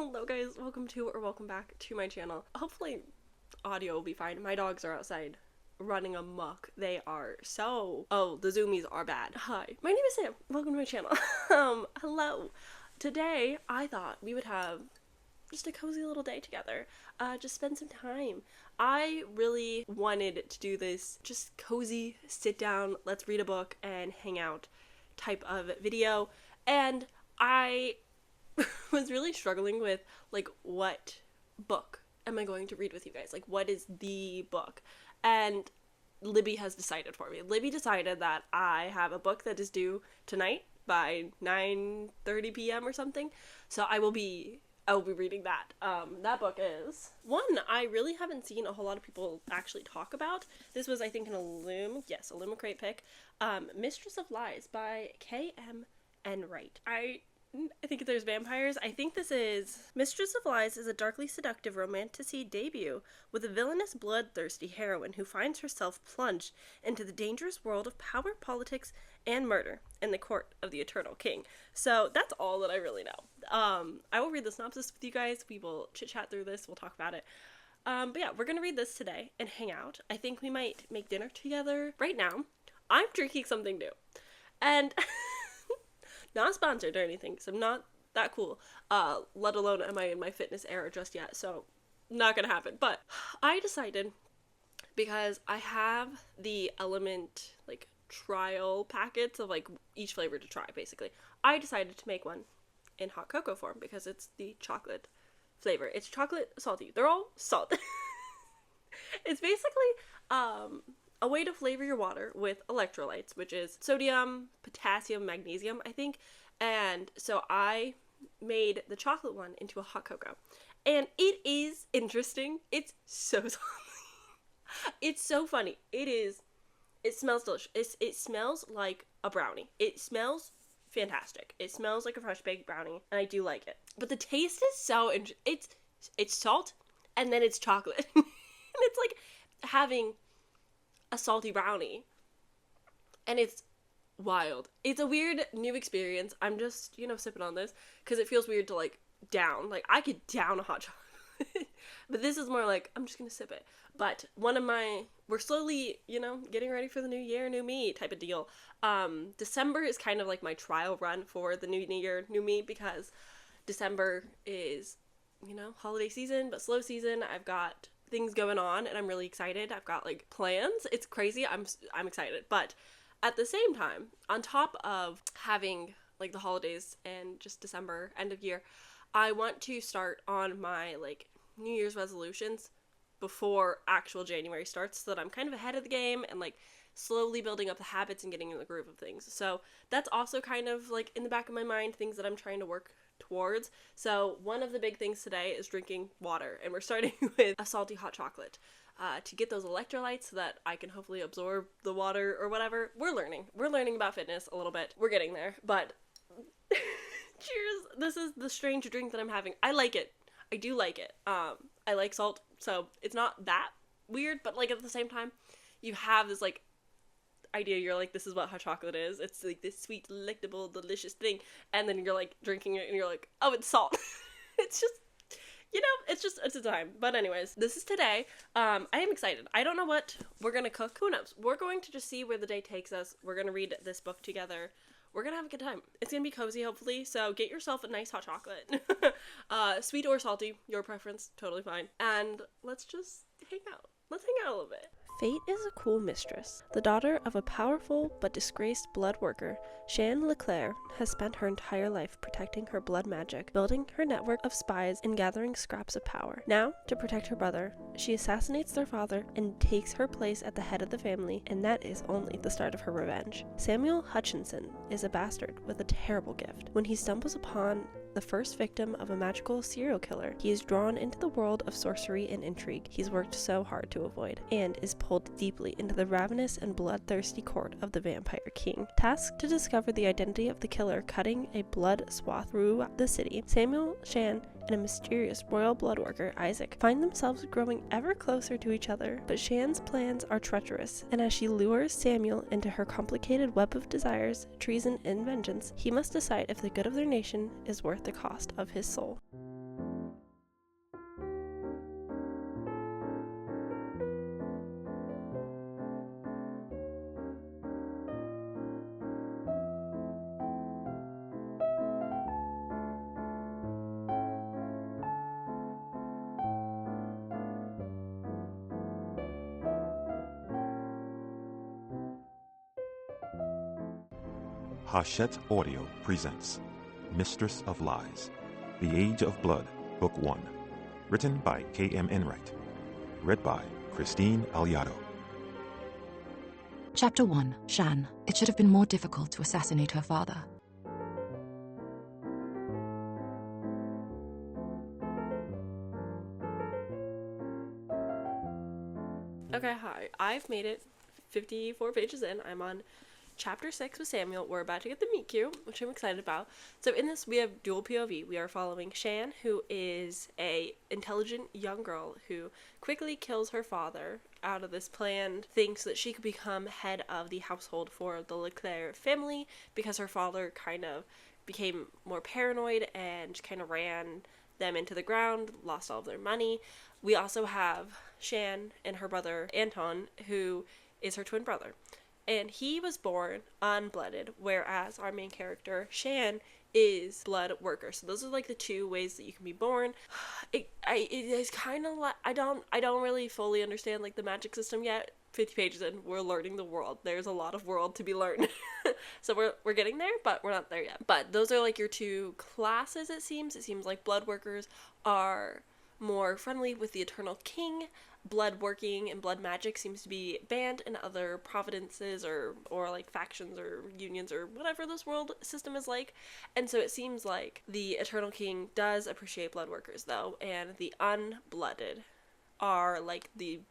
Hello guys, welcome back to my channel. Hopefully audio will be fine. My dogs are outside running amok. They are the zoomies are bad. Hi, my name is Sam. Welcome to my channel. Hello. Today I thought we would have just a cozy little day together. Just spend some time. I really wanted to do this just cozy, sit down, let's read a book and hang out type of video. And I was really struggling with, like, what book am I going to read with you guys? Like, what is the book? And Libby has decided for me. Libby decided that I have a book that is due tonight by 9:30 p.m. or something. So I will be reading that. That book is one I really haven't seen a whole lot of people actually talk about. This was, I think, an Illumicrate pick. Mistress of Lies by K.M. Enright. I think there's vampires. I think this is Mistress of Lies is a darkly seductive romantasy debut with a villainous, bloodthirsty heroine who finds herself plunged into the dangerous world of power, politics, and murder in the court of the Eternal King. So that's all that I really know. I will read the synopsis with you guys. We will chit-chat through this. We'll talk about it. But yeah, we're gonna read this today and hang out. I think we might make dinner together. Right now, I'm drinking something new. And not sponsored or anything, because I'm not that cool, let alone am I in my fitness era just yet, so not gonna happen. But I decided, because I have the Element, like, trial packets of, like, each flavor to try, basically. I decided to make one in hot cocoa form, because it's the chocolate flavor. It's chocolate salty. They're all salt. It's basically, a way to flavor your water with electrolytes, which is sodium, potassium, magnesium, I think. And so I made the chocolate one into a hot cocoa. And it is interesting. It's so it's so funny. It smells delicious. It smells like a brownie. It smells fantastic. It smells like a fresh baked brownie, and I do like it. But the taste is so it's salt, and then it's chocolate. And it's like having a salty brownie, and it's wild. It's a weird new experience. I'm just, sipping on this because it feels weird to, like, down. Like, I could down a hot chocolate, but this is more like, I'm just gonna sip it. But we're slowly, getting ready for the new year, new me type of deal. December is kind of like my trial run for the new year, new me, because December is, holiday season, but slow season. I've got things going on and I'm really excited. I've got, like, plans. It's crazy. I'm excited. But at the same time, on top of having, like, the holidays and just December end of year, I want to start on my, like, New Year's resolutions before actual January starts, so that I'm kind of ahead of the game and, like, slowly building up the habits and getting in the groove of things. So that's also kind of, like, in the back of my mind, things that I'm trying to work towards. So one of the big things today is drinking water, and we're starting with a salty hot chocolate to get those electrolytes so that I can hopefully absorb the water or whatever. We're learning about fitness a little bit. We're getting there, but cheers. This is the strange drink that I'm having. I like it. I do like it. I like salt, so it's not that weird, but, like, at the same time, you have this, like, idea, you're like, this is what hot chocolate is. It's, like, this sweet, delectable, delicious thing, and then you're, like, drinking it, and you're like, oh, it's salt. It's just, it's a time. But anyways, this is today. I am excited. I don't know what we're gonna cook. Who knows? We're going to just see where the day takes us. We're gonna read this book together. We're gonna have a good time. It's gonna be cozy, hopefully, so get yourself a nice hot chocolate. Sweet or salty, your preference, totally fine. And let's just hang out. Let's hang out a little bit. Fate is a cool mistress. The daughter of a powerful but disgraced blood worker, Shan Leclerc has spent her entire life protecting her blood magic, building her network of spies, and gathering scraps of power. Now, to protect her brother, she assassinates their father and takes her place at the head of the family, and that is only the start of her revenge. Samuel Hutchinson is a bastard with a terrible gift. When he stumbles upon the first victim of a magical serial killer, he is drawn into the world of sorcery and intrigue he's worked so hard to avoid, and is pulled deeply into the ravenous and bloodthirsty court of the Vampire King. Tasked to discover the identity of the killer cutting a blood swath through the city, Samuel, Shan, and a mysterious royal blood worker, Isaac, find themselves growing ever closer to each other. But Shan's plans are treacherous, and as she lures Samuel into her complicated web of desires, treason, and vengeance, he must decide if the good of their nation is worth the cost of his soul. Hachette Audio presents Mistress of Lies, The Age of Blood, Book 1, written by K.M. Enright, read by Christine Aliato. Chapter 1. Shan. It should have been more difficult to assassinate her father. Okay, hi. I've made it 54 pages in. I'm on chapter 6 with Samuel. We're about to get the meet cute, which I'm excited about. So in this, we have dual POV. We are following Shan, who is a intelligent young girl who quickly kills her father out of this plan, thinks that she could become head of the household for the Leclerc family because her father kind of became more paranoid and kind of ran them into the ground, lost all of their money. We also have Shan and her brother Anton, who is her twin brother. And he was born unblooded, whereas our main character, Shan, is blood worker. So those are like the two ways that you can be born. It is kind of like, I don't really fully understand like the magic system yet. 50 pages in, we're learning the world. There's a lot of world to be learned. So we're getting there, but we're not there yet. But those are like your two classes, it seems. It seems like blood workers are more friendly with the Eternal King. Blood working and blood magic seems to be banned in other providences or like factions or unions or whatever this world system is like. And so it seems like the Eternal King does appreciate blood workers though, and the unblooded are like the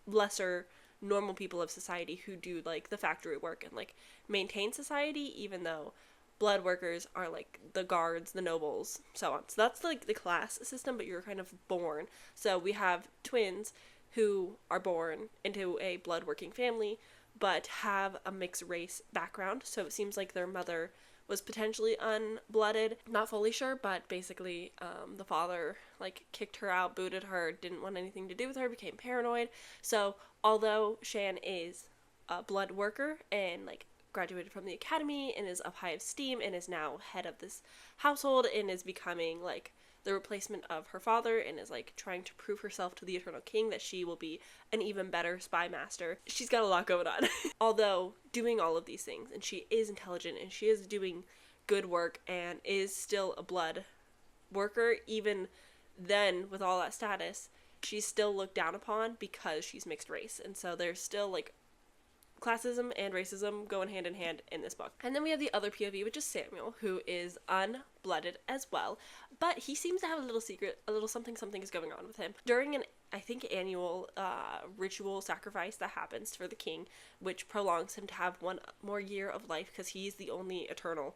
lesser normal people of society who do like the factory work and like maintain society, even though blood workers are like the guards, the nobles, so on. So that's like the class system, but you're kind of born. So we have twins who are born into a blood working family, but have a mixed race background. So it seems like their mother was potentially unblooded. Not fully sure, but basically the father like kicked her out, booted her, didn't want anything to do with her, became paranoid. So although Shan is a blood worker and like graduated from the academy and is of high esteem and is now head of this household and is becoming like the replacement of her father and is like trying to prove herself to the Eternal King that she will be an even better spy master. She's got a lot going on. Although doing all of these things, and she is intelligent and she is doing good work and is still a blood worker, even then with all that status, she's still looked down upon because she's mixed race. And so there's still like classism and racism going hand in hand in this book. And then we have the other POV, which is Samuel, who is unblooded as well, but he seems to have a little secret, a little something is going on with him. During an, I think, annual ritual sacrifice that happens for the king, which prolongs him to have one more year of life because he's the only eternal,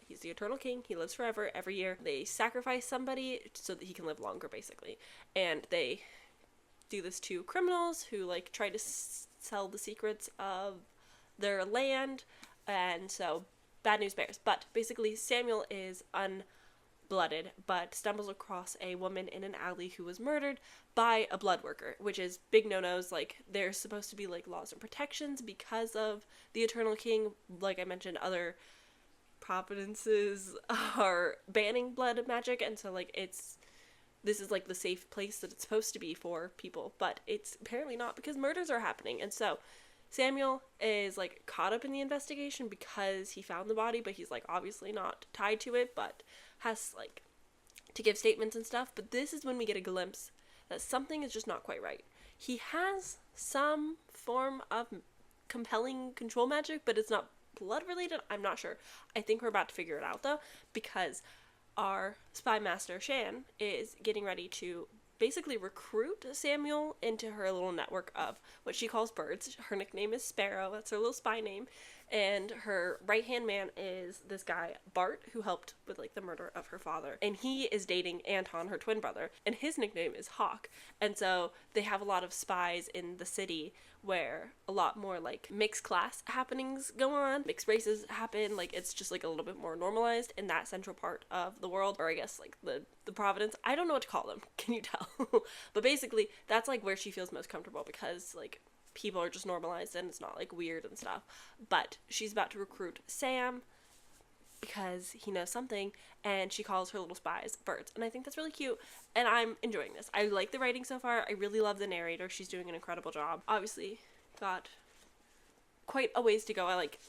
he's the Eternal King, he lives forever. Every year they sacrifice somebody so that he can live longer, basically. And they do this to criminals who like try to sell the secrets of their land, and so bad news bears. But basically Samuel is unblooded but stumbles across a woman in an alley who was murdered by a blood worker, which is big no-nos. Like there's supposed to be like laws and protections because of the Eternal King. Like I mentioned, other providences are banning blood magic, and so like this is like the safe place that it's supposed to be for people, but it's apparently not because murders are happening. And so Samuel is like caught up in the investigation because he found the body, but he's like obviously not tied to it, but has like to give statements and stuff. But this is when we get a glimpse that something is just not quite right. He has some form of compelling control magic, but it's not blood related. I'm not sure. I think we're about to figure it out though, because our spy master Shan is getting ready to basically recruit Samuel into her little network of what she calls birds. Her nickname is Sparrow. That's her little spy name. And her right-hand man is this guy, Bart, who helped with, like, the murder of her father. And he is dating Anton, her twin brother, and his nickname is Hawk. And so they have a lot of spies in the city where a lot more, like, mixed class happenings go on. Mixed races happen. Like, it's just, like, a little bit more normalized in that central part of the world. Or I guess, like, the providence. I don't know what to call them. Can you tell? But basically, that's, like, where she feels most comfortable because, like, people are just normalized and it's not like weird and stuff. But she's about to recruit Sam because he knows something, and she calls her little spies birds. And I think that's really cute, and I'm enjoying this. I like the writing so far. I really love the narrator. She's doing an incredible job. Obviously got quite a ways to go. I like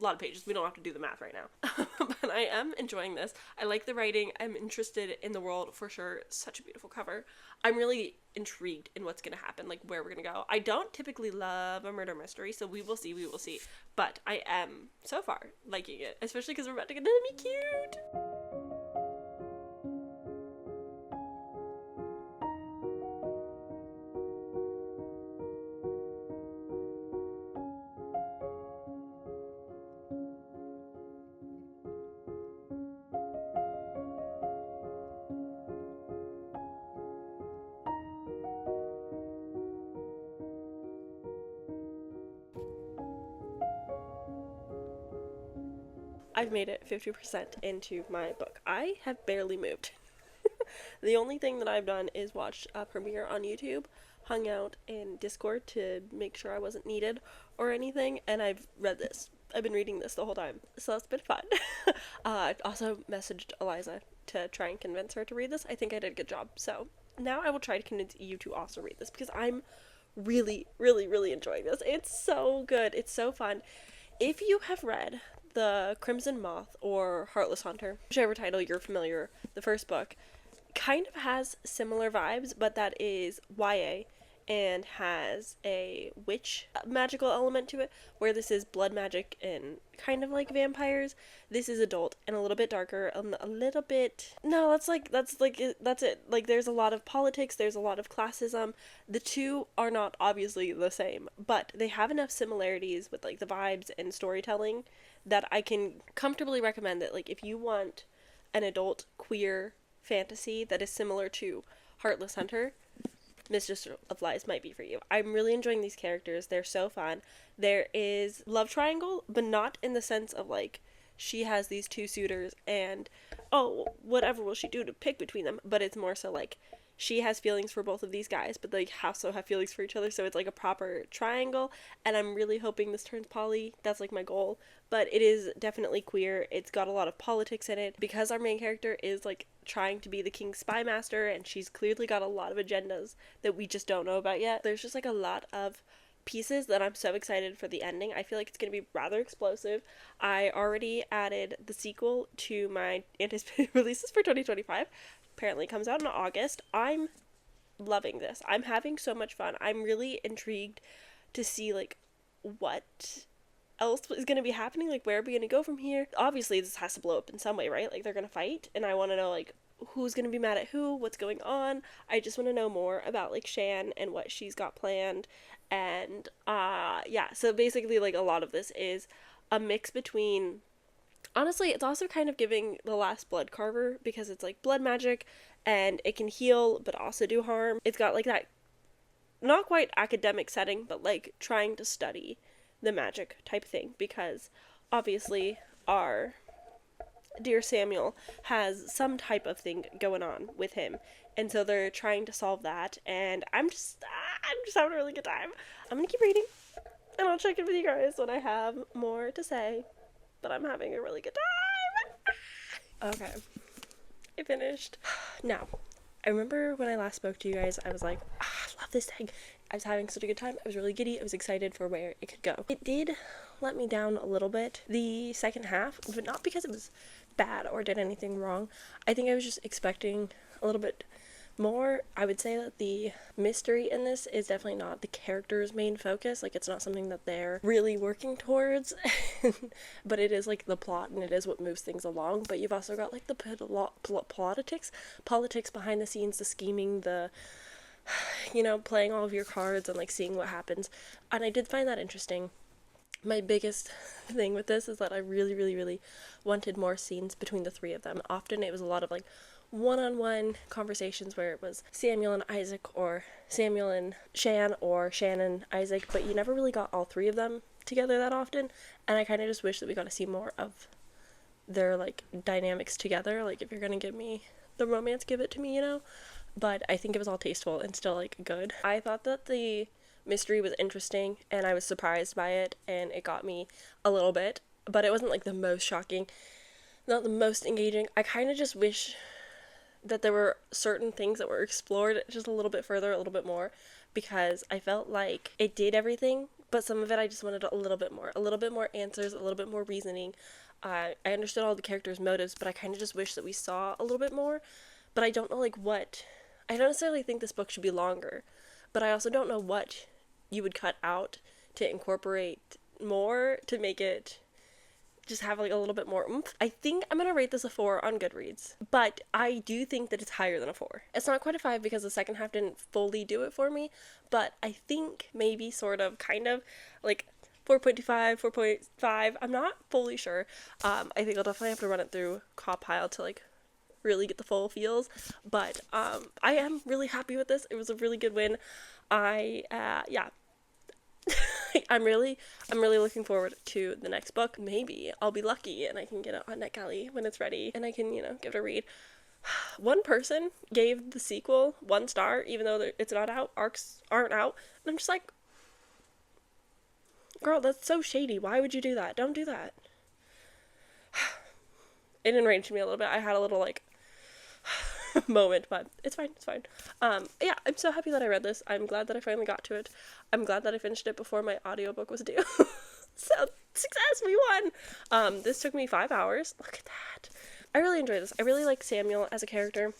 lot of pages. We don't have to do the math right now. But I am enjoying this. I like the writing. I'm interested in the world for sure. Such a beautiful cover. I'm really intrigued in what's going to happen, like where we're going to go. I don't typically love a murder mystery, so we will see. But I am, so far, liking it, especially because we're about to get to be cute. I've made it 50% into my book. I have barely moved. The only thing that I've done is watched a premiere on YouTube, hung out in Discord to make sure I wasn't needed or anything, and I've read this. I've been reading this the whole time, so that's been fun. I also messaged Eliza to try and convince her to read this. I think I did a good job, so now I will try to convince you to also read this, because I'm really, really, really enjoying this. It's so good. It's so fun. If you have read The Crimson Moth or Heartless Hunter, whichever title you're familiar, the first book kind of has similar vibes, but that is YA and has a witch magical element to it, where this is blood magic and kind of like vampires. This is adult and a little bit darker, a little bit, no, that's it. Like, there's a lot of politics, there's a lot of classism. The two are not obviously the same, but they have enough similarities with like the vibes and storytelling that I can comfortably recommend that, like, if you want an adult queer fantasy that is similar to Heartless Hunter, Mistress of Lies might be for you. I'm really enjoying these characters. They're so fun. There is love triangle, but not in the sense of, like, she has these two suitors and, oh, whatever will she do to pick between them? But it's more so, like, she has feelings for both of these guys, but they also have feelings for each other, so it's, like, a proper triangle, and I'm really hoping this turns poly. That's, like, my goal. But it is definitely queer. It's got a lot of politics in it. Because our main character is, like, trying to be the king's spy master, and she's clearly got a lot of agendas that we just don't know about yet. There's just, like, a lot of pieces that I'm so excited for the ending. I feel like it's going to be rather explosive. I already added the sequel to my anticipated releases for 2025. Apparently it comes out in August. I'm loving this. I'm having so much fun. I'm really intrigued to see, like, what else is going to be happening. Like, where are we going to go from here? Obviously this has to blow up in some way, right? Like, they're going to fight, and I want to know, like, who's going to be mad at who, what's going on. I just want to know more about, like, Shan and what she's got planned. And yeah, so basically, like, a lot of this is a mix between, honestly, it's also kind of giving The Last Blood Carver, because it's like blood magic and it can heal but also do harm. It's got like that not quite academic setting, but like trying to study the magic type thing, because obviously our dear Samuel has some type of thing going on with him, and so they're trying to solve that, and I'm just having a really good time. I'm gonna keep reading, and I'll check in with you guys when I have more to say, but I'm having a really good time. Okay, I finished. Now, I remember when I last spoke to you guys, I was like, I love this thing. I was having such a good time. I was really giddy. I was excited for where it could go. It did let me down a little bit the second half, but not because it was bad or did anything wrong. I think I was just expecting a little bit more. I would say that the mystery in this is definitely not the character's main focus. Like, it's not something that they're really working towards, but it is like the plot, and it is what moves things along. But you've also got like the politics behind the scenes, the scheming, the, you know, playing all of your cards and like seeing what happens. And I did find that interesting. My biggest thing with this is that I really, really, really wanted more scenes between the three of them. Often it was a lot of like one-on-one conversations where it was Samuel and Isaac, or Samuel and Shan, or Shan and Isaac, but you never really got all three of them together that often, and I kind of just wish that we got to see more of their like dynamics together. Like, if you're gonna give me the romance, give it to me, you know? But I think it was all tasteful and still like good. I thought that the mystery was interesting, and I was surprised by it, and it got me a little bit, but it wasn't like the most shocking, not the most engaging. I kind of just wish that there were certain things that were explored just a little bit further, a little bit more, because I felt like it did everything, but some of it I just wanted a little bit more answers, a little bit more reasoning. I understood all the characters' motives, but I kind of just wish that we saw a little bit more. But I don't know like what. I don't necessarily think this book should be longer, but I also don't know what you would cut out to incorporate more to make it just have like a little bit more oomph. I think I'm gonna rate this a 4 on Goodreads, but I do think that it's higher than a 4. It's not quite a 5 because the second half didn't fully do it for me, but I think maybe sort of kind of like 4.25, 4.5. I'm not fully sure. I think I'll definitely have to run it through Compile to like really get the full feels, but I am really happy with this. It was a really good win. Yeah. I'm really looking forward to the next book. Maybe I'll be lucky and I can get it on NetGalley when it's ready and I can, give it a read. One person gave the sequel 1 star, even though it's not out, arcs aren't out, and I'm just like, girl, that's so shady. Why would you do that? Don't do that. It enraged me a little bit. I had a little like moment, but it's fine. Yeah, I'm so happy that I read this. I'm glad that I finally got to it. I'm glad that I finished it before my audiobook was due. So, success, we won! This took me 5 hours. Look at that. I really enjoyed this. I really like Samuel as a character.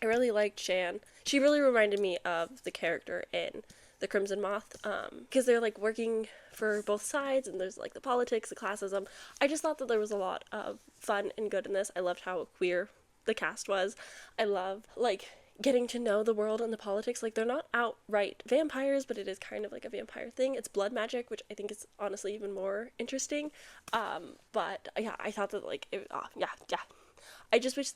I really liked Shan. She really reminded me of the character in The Crimson Moth, because they're like working for both sides, and there's like the politics, the classism. I just thought that there was a lot of fun and good in this. I loved how queer the cast was. I love like getting to know the world and the politics. Like, they're not outright vampires, but it is kind of like a vampire thing. It's blood magic, which I think is honestly even more interesting. But yeah, I thought that like yeah. I just wish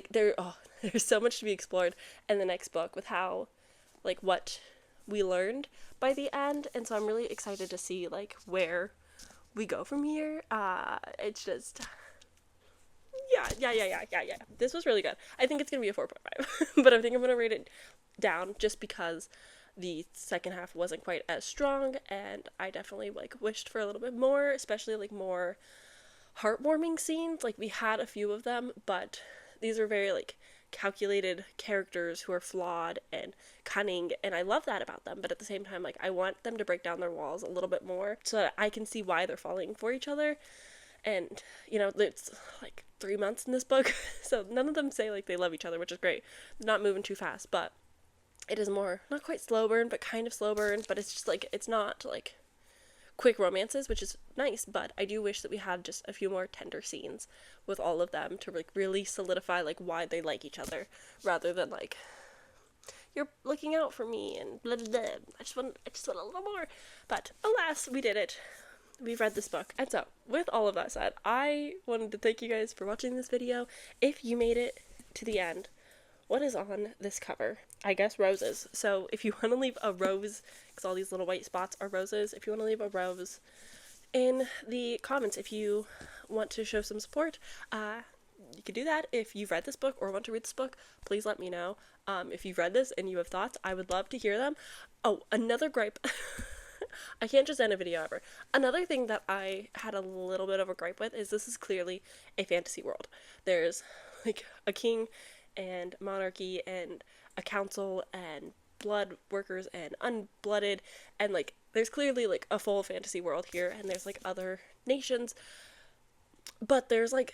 there's so much to be explored in the next book with how like what we learned by the end, and so I'm really excited to see like where we go from here. It's just yeah. This was really good. I think it's gonna be a 4.5, but I think I'm gonna rate it down just because the second half wasn't quite as strong, and I definitely like wished for a little bit more, especially like more heartwarming scenes. Like, we had a few of them, but these are very like calculated characters who are flawed and cunning, and I love that about them, but at the same time, like, I want them to break down their walls a little bit more so that I can see why they're falling for each other. And it's like 3 months in this book, so none of them say like they love each other, which is great. They're not moving too fast, but it is more not quite slow burn, but kind of slow burn. But it's just like, it's not like quick romances, which is nice, but I do wish that we had just a few more tender scenes with all of them to like really solidify like why they like each other, rather than like, you're looking out for me and blah blah blah. I just want a little more. But alas, we did it. We've read this book. And so, with all of that said, I wanted to thank you guys for watching this video. If you made it to the end, what is on this cover? I guess roses. So if you want to leave a rose, because all these little white spots are roses, if you want to leave a rose in the comments, if you want to show some support, you can do that. If you've read this book or want to read this book, please let me know. If you've read this and you have thoughts, I would love to hear them. Oh, another gripe. I can't just end a video ever. Another thing that I had a little bit of a gripe with is this is clearly a fantasy world. There's like a king and monarchy and a council and blood workers and unblooded, and like there's clearly like a full fantasy world here, and there's like other nations, but there's like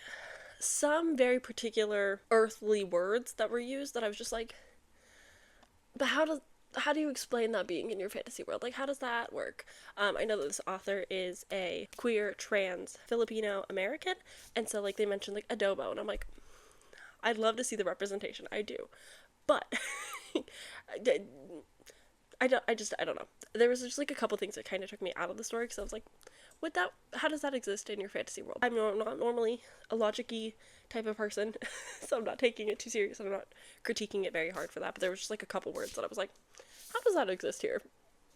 some very particular earthly words that were used that I was just like, but how do you explain that being in your fantasy world? Like, how does that work? I know that this author is a queer, trans, Filipino American, and so, like, they mentioned, like, adobo, and I'm like, I'd love to see the representation, I do, but, I don't know. There was just, like, a couple things that kind of took me out of the story, because I was like, how does that exist in your fantasy world? I'm not normally a logic-y type of person, so I'm not taking it too serious, I'm not critiquing it very hard for that, but there was just, like, a couple words that I was like, how does that exist here?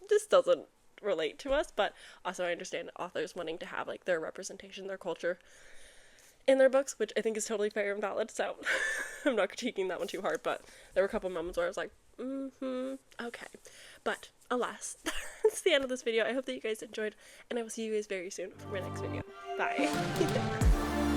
This doesn't relate to us, but also I understand authors wanting to have, like, their representation, their culture in their books, which I think is totally fair and valid, so I'm not critiquing that one too hard, but there were a couple moments where I was like, okay. But, alas, that's the end of this video. I hope that you guys enjoyed, and I will see you guys very soon for my next video. Bye!